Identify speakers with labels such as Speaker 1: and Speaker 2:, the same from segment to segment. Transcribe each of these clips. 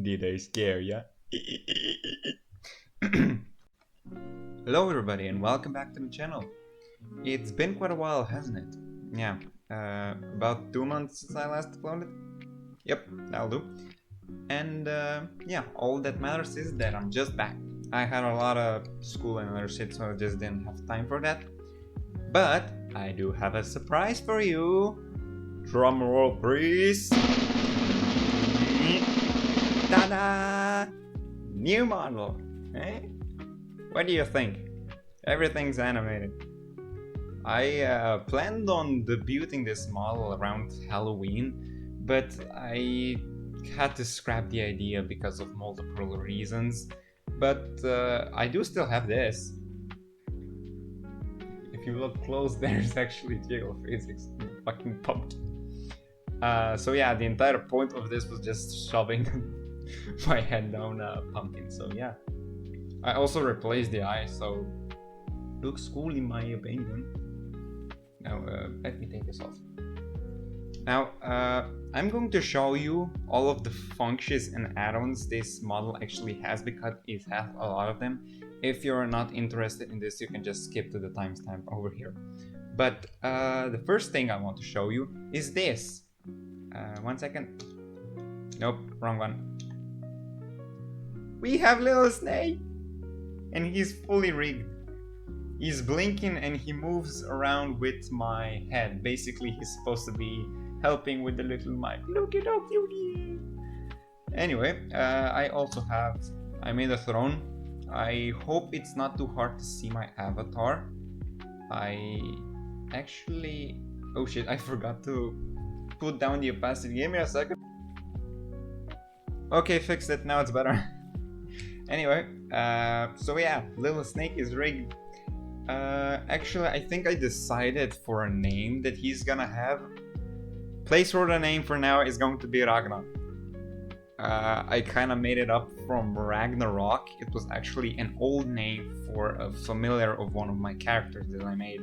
Speaker 1: Did I scare ya? Hello everybody and welcome back to the channel. It's been quite a while, hasn't it? Yeah, about 2 months since I last uploaded. Yep, that'll do. And yeah, all that matters is that I'm just back. I had a lot of school and other shit, so I just didn't have time for that. But I do have a surprise for you. Drum roll, please. Ta-da! New model, eh? What do you think? Everything's animated. I planned on debuting this model around Halloween, but I had to scrap the idea because of multiple reasons. But I do still have this. If you look close, there's actually jiggle physics in the fucking pumpkin. So yeah, the entire point of this was just shoving my head down a pumpkin, so yeah. I also replaced the eye, so looks cool in my opinion. Now, let me take this off. Now, I'm going to show you all of the functions and add-ons this model actually has, because it has a lot of them. If you're not interested in this, you can just skip to the timestamp over here. But the first thing I want to show you is this. 1 second. Nope, wrong one. We have little Snake! And he's fully rigged. He's blinking and he moves around with my head. Basically, he's supposed to be helping with the little maibe. Look at how cute he is! Anyway, I made a throne. I hope it's not too hard to see my avatar. Oh shit, I forgot to put down the opacity. Give me a second. Okay, fixed it, now it's better. Anyway, so yeah, little Snake is rigged. Actually, I think I decided for a name that he's gonna have. Placeholder name for now is going to be Ragna. I kinda made it up from Ragnarok. It was actually an old name for a familiar of one of my characters that I made.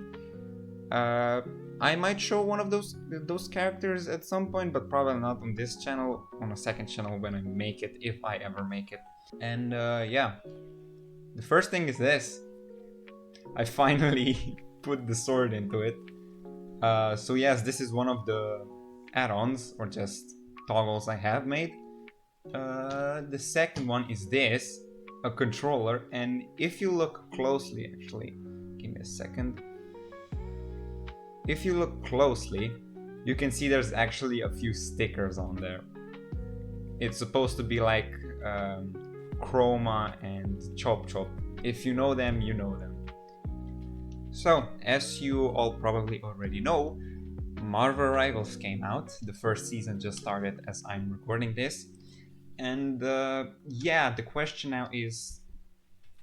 Speaker 1: I might show one of those characters at some point, but probably not on this channel, on a second channel when I make it, if I ever make it. And yeah, the first thing is this. I finally put the sword into it. So yes, this is one of the add-ons, or just toggles I have made. The second one is this, a controller, and if you look closely, actually, give me a second. If you look closely, you can see there's actually a few stickers on there. It's supposed to be like Chroma and Chop Chop. If you know them, you know them. So, as you all probably already know, Marvel Rivals came out. The first season just started as I'm recording this. And yeah, the question now is,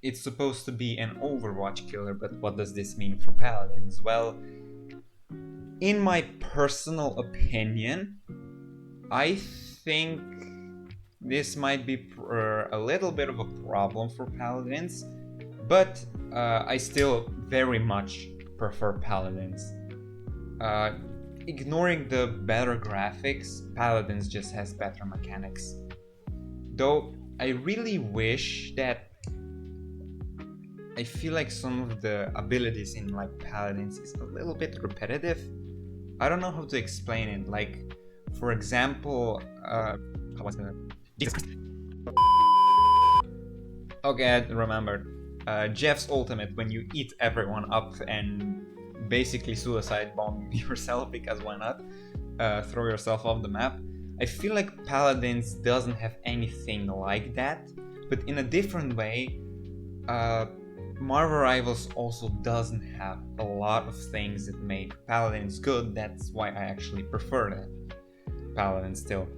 Speaker 1: it's supposed to be an Overwatch killer, but what does this mean for Paladins? Well, in my personal opinion, I think this might be a little bit of a problem for Paladins, but I still very much prefer Paladins. Ignoring the better graphics, Paladins just has better mechanics. Though I really wish that I feel like some of the abilities in like Paladins is a little bit repetitive. I don't know how to explain it. Like, for example, Jesus Christ. Okay, I remembered. Jeff's ultimate, when you eat everyone up and basically suicide bomb yourself, because why not? Throw yourself off the map. I feel like Paladins doesn't have anything like that, but in a different way. Marvel Rivals also doesn't have a lot of things that make Paladins good. That's why I actually prefer that. Paladins still.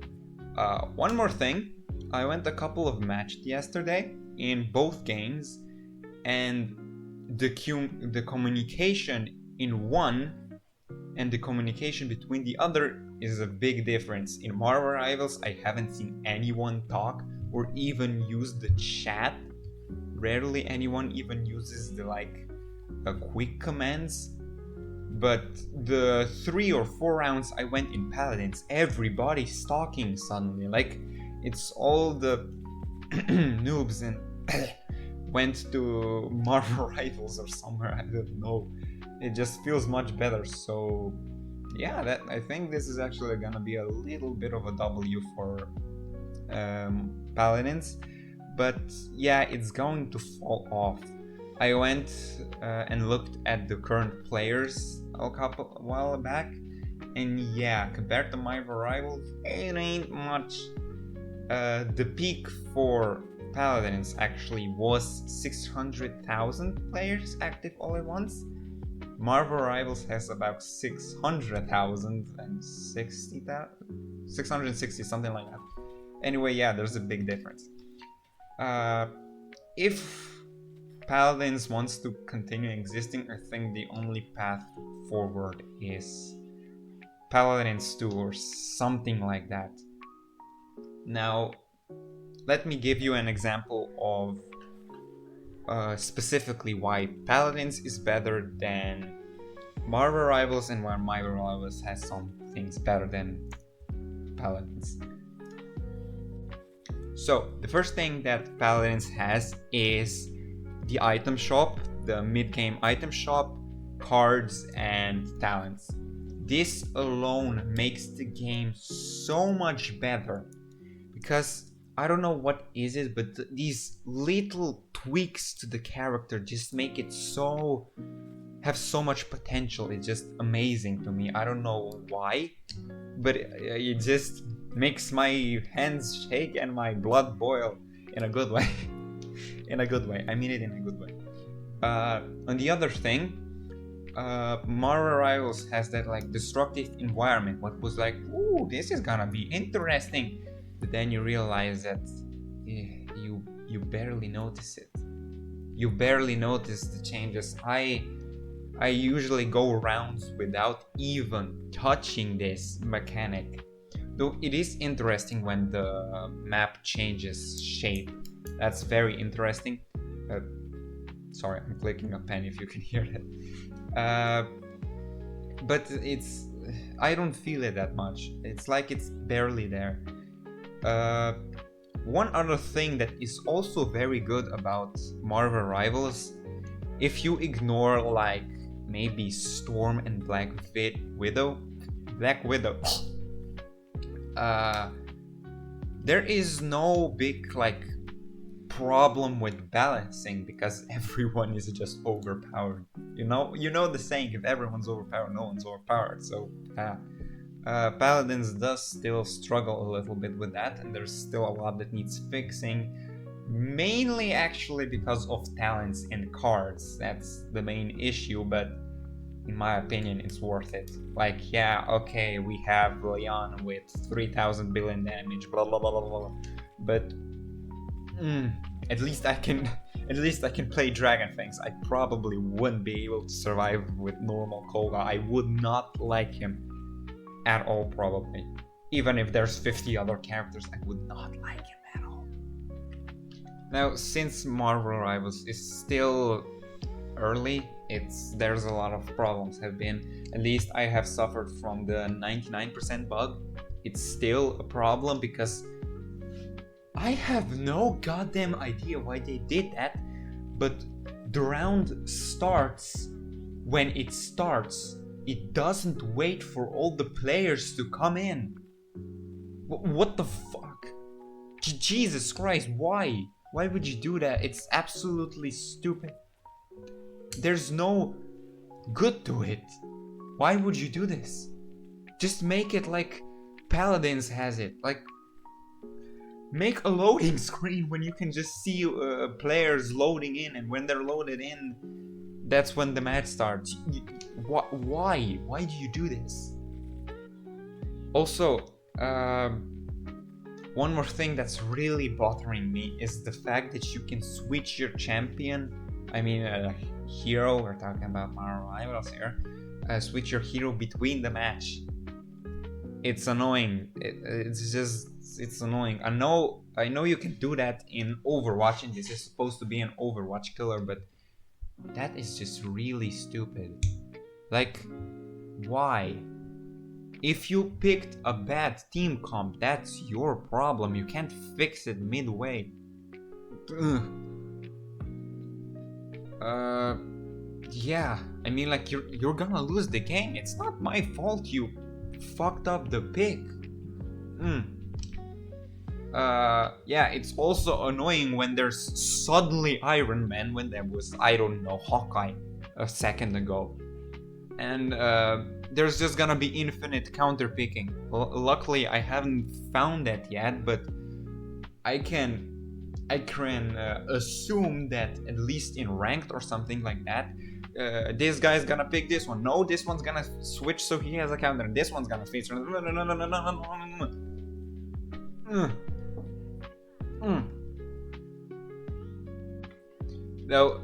Speaker 1: One more thing. I went a couple of matches yesterday in both games, and the communication in one and the communication between the other is a big difference. In Marvel Rivals, I haven't seen anyone talk or even use the chat. Rarely anyone even uses the quick commands. But the 3 or 4 rounds I went in Paladins, everybody's talking suddenly. Like, It's all the noobs and went to Marvel Rivals or somewhere, I don't know. It just feels much better, so yeah, that I think this is actually gonna be a little bit of a W for Paladins, but yeah, it's going to fall off. I went and looked at the current players a while back, and yeah, compared to Marvel Rivals, it ain't much. The peak for Paladins actually was 600,000 players active all at once. Marvel Rivals has about 660, something like that. Anyway, yeah, there's a big difference. If Paladins wants to continue existing, I think the only path forward is Paladins 2 or something like that. Now, let me give you an example of specifically why Paladins is better than Marvel Rivals and why Marvel Rivals has some things better than Paladins. So, the first thing that Paladins has is the item shop, the mid-game item shop, cards, and talents. This alone makes the game so much better because I don't know what is it, but these little tweaks to the character just make it have so much potential. It's just amazing to me. I don't know why, but it just makes my hands shake and my blood boil in a good way. In a good way. I mean it in a good way. On the other thing, Marvel Rivals has that like destructive environment. What was like, ooh, this is gonna be interesting. But then you realize that you barely notice it. You barely notice the changes. I usually go rounds without even touching this mechanic. Though it is interesting when the map changes shape. That's very interesting. Sorry, I'm clicking a pen if you can hear that. But I don't feel it that much. It's like it's barely there. One other thing that is also very good about Marvel Rivals, if you ignore like maybe Storm and Black Widow, there is no big like problem with balancing because everyone is just overpowered. You know the saying, if everyone's overpowered, no one's overpowered. So Paladins does still struggle a little bit with that, and there's still a lot that needs fixing, mainly actually because of talents and cards. That's the main issue, but in my opinion it's worth it. Like, yeah, okay, we have Leon with 3000 billion damage, blah blah blah blah blah, but at least I can play Dragon Fangs. I probably wouldn't be able to survive with normal Koga. I would not like him at all, probably. Even if there's 50 other characters, I would not like him at all. Now, since Marvel Rivals is still early, there's a lot of problems have been. At least I have suffered from the 99% bug. It's still a problem because I have no goddamn idea why they did that, but the round starts when it starts. It doesn't wait for all the players to come in. What the fuck? Jesus Christ, why? Why would you do that? It's absolutely stupid. There's no good to it. Why would you do this? Just make it like Paladins has it. Like, make a loading screen when you can just see players loading in, and when they're loaded in, that's when the match starts. Why? Why do you do this? Also, one more thing that's really bothering me is the fact that you can switch your champion. I mean, hero. We're talking about Marvel Rivals here. Switch your hero between the match. It's annoying. It's annoying. I know you can do that in Overwatch, and this is supposed to be an Overwatch killer, but that is just really stupid. Like, why? If you picked a bad team comp, that's your problem. You can't fix it midway. Yeah, I mean, like, you're gonna lose the game. It's not my fault you fucked up the pick. Yeah, it's also annoying when there's suddenly Iron Man when there was, I don't know, Hawkeye a second ago. And there's just gonna be infinite counter picking. Luckily, I haven't found that yet, but I can assume that at least in ranked or something like that, this guy's gonna pick this one. No, this one's gonna switch so he has a counter. This one's gonna switch. Though,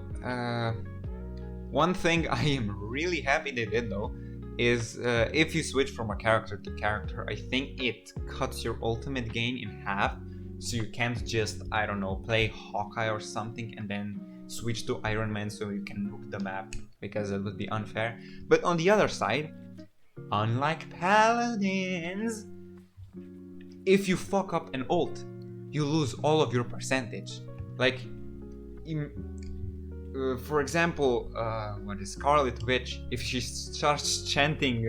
Speaker 1: one thing I am really happy they did though is if you switch from a character to character, I think it cuts your ultimate gain in half. So you can't just, I don't know, play Hawkeye or something and then switch to Iron Man so you can nuke the map, because it would be unfair. But on the other side, unlike Paladins, if you fuck up an ult, you lose all of your percentage. Like, for example, what is Scarlet Witch, if she starts chanting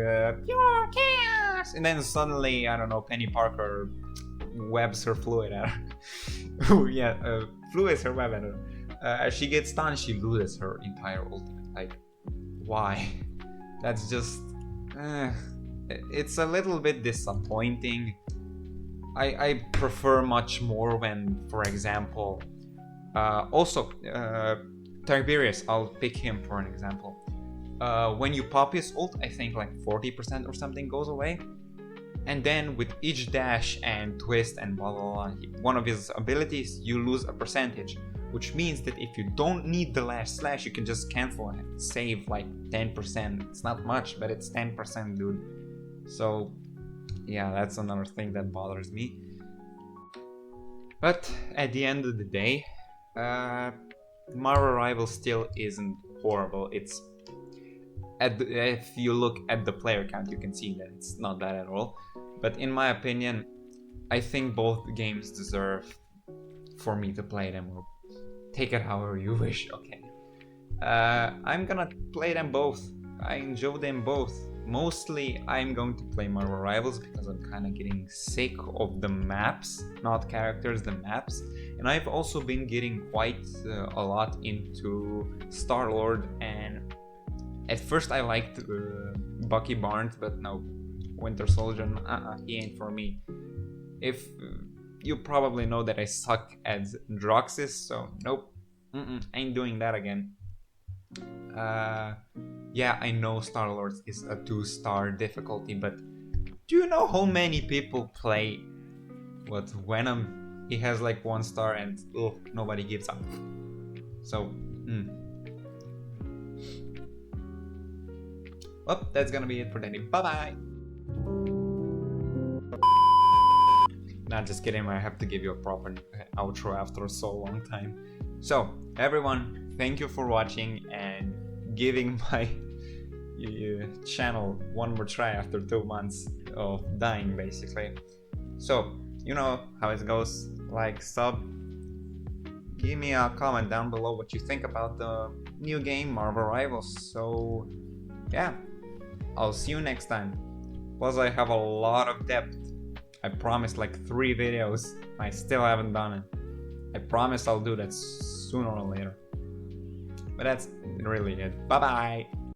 Speaker 1: pure chaos, and then suddenly, I don't know, Penny Parker webs her fluid at her. Oh yeah, fluids her web at her. As she gets stunned, she loses her entire ultimate. Like, why? That's just... it's a little bit disappointing. I prefer much more when, for example... also, Tiberius, I'll pick him for an example. When you pop his ult, I think like 40% or something goes away. And then with each dash and twist and blah blah blah, one of his abilities, you lose a percentage. Which means that if you don't need the last slash, you can just cancel and save like 10%. It's not much, but it's 10%, dude. So yeah, that's another thing that bothers me. But at the end of the day, Marvel Rivals still isn't horrible. It's if you look at the player count, you can see that it's not bad at all. But in my opinion, I think both games deserve for me to play them, or take it however you wish. Okay, I'm gonna play them both. I enjoy them both. Mostly I'm going to play Marvel Rivals because I'm kind of getting sick of the maps, not characters, the maps. And I've also been getting quite a lot into Star-Lord, and at first I liked Bucky Barnes, but no, Winter Soldier, he ain't for me. If you probably know that I suck at Droxus, so nope, ain't doing that again. Yeah, I know Star-Lord is a 2-star difficulty, but do you know how many people play Venom? He has like 1 star and nobody gives up. So, well, that's gonna be it for today. Bye-bye! Not just kidding, I have to give you a proper outro after so long time. So, everyone, thank you for watching and giving my channel one more try after 2 months of dying, basically. So, you know how it goes. Like, sub, give me a comment down below what you think about the new game, Marvel Rivals. So, yeah, I'll see you next time. Plus, I have a lot of depth. I promised like 3 videos. I still haven't done it. I promise I'll do that sooner or later. But that's really it. Bye bye!